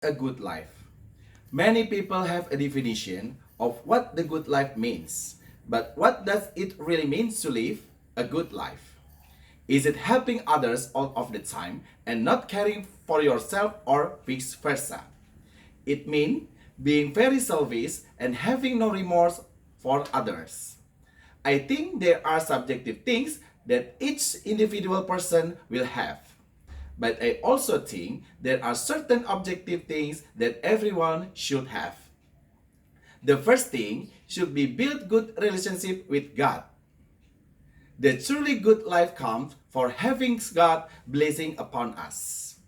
A good life. Many people have a definition of what the good life means, but what does it really mean to live a good life? Is it helping others all of the time and not caring for yourself or vice versa? It means being very selfish and having no remorse for others. I think there are subjective things that each individual person will have. But I also think there are certain objective things that everyone should have. The first thing should be build good relationship with God. The truly good life comes for having God blessing upon us.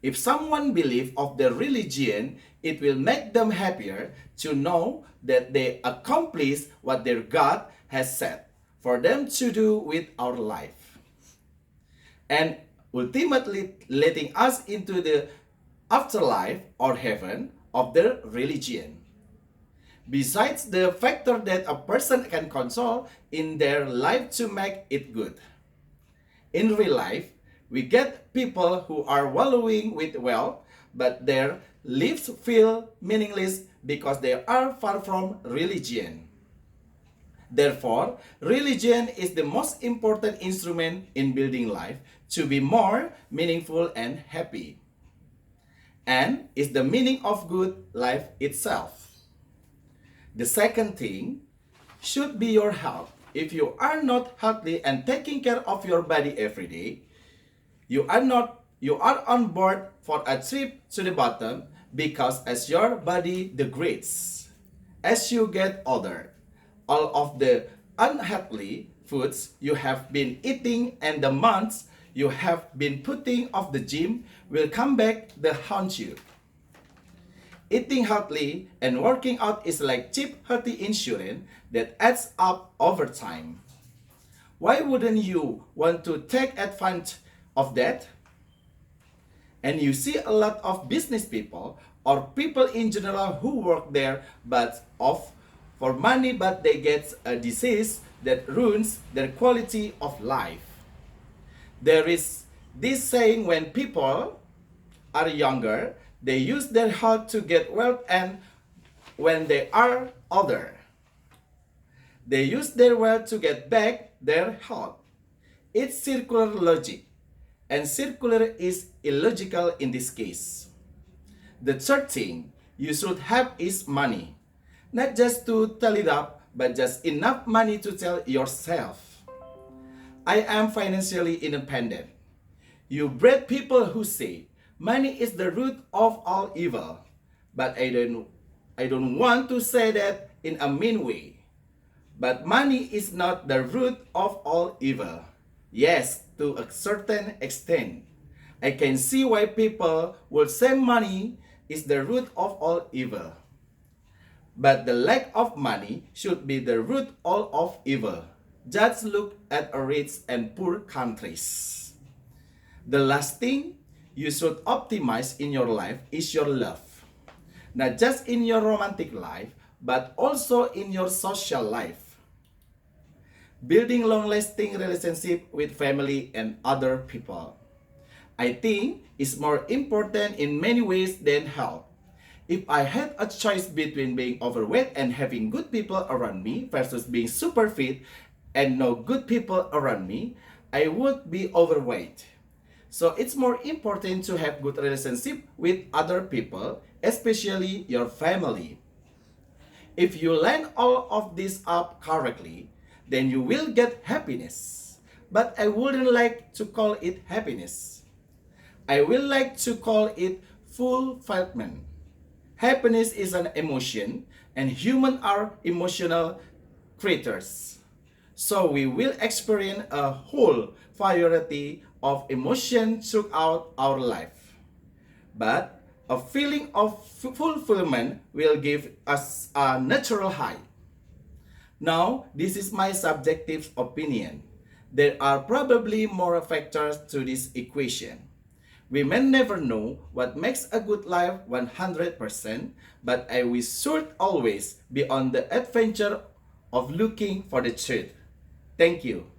If someone believes of the religion, it will make them happier to know that they accomplish what their God has said for them to do with our life. And ultimately letting us into the afterlife or heaven of their religion. Besides the factor that a person can control in their life to make it good. In real life, we get people who are wallowing with wealth, but their lives feel meaningless because they are far from religion. Therefore, religion is the most important instrument in building life to be more meaningful and happy. And is the meaning of good life itself. The second thing should be your health. If you are not healthy and taking care of your body every day, you are on board for a trip to the bottom because as your body degrades, as you get older, all of the unhealthy foods you have been eating and the months you have been putting off the gym will come back to haunt you. Eating healthy and working out is like cheap healthy insurance that adds up over time. Why wouldn't you want to take advantage of that? And you see a lot of business people or people in general who work there for money, but they get a disease that ruins their quality of life. There is this saying, when people are younger, they use their health to get wealth, and when they are older, they use their wealth to get back their health. It's circular logic, and circular is illogical in this case. The third thing you should have is money. Not just to tell it up, but just enough money to tell yourself, I am financially independent. You bred people who say, money is the root of all evil. But I don't want to say that in a mean way. But money is not the root of all evil. Yes, to a certain extent. I can see why people would say money is the root of all evil. But the lack of money should be the root of evil. Just look at rich and poor countries. The last thing you should optimize in your life is your love. Not just in your romantic life, but also in your social life. Building long-lasting relationship with family and other people. I think is more important in many ways than health. If I had a choice between being overweight and having good people around me versus being super fit and no good people around me, I would be overweight. So it's more important to have good relationship with other people, especially your family. If you line all of this up correctly, then you will get happiness. But I wouldn't like to call it happiness. I will like to call it fulfillment. Happiness is an emotion, and humans are emotional creatures. So we will experience a whole variety of emotions throughout our life. But a feeling of fulfillment will give us a natural high. Now, this is my subjective opinion. There are probably more factors to this equation. We may never know what makes a good life 100%, but we should always be on the adventure of looking for the truth. Thank you.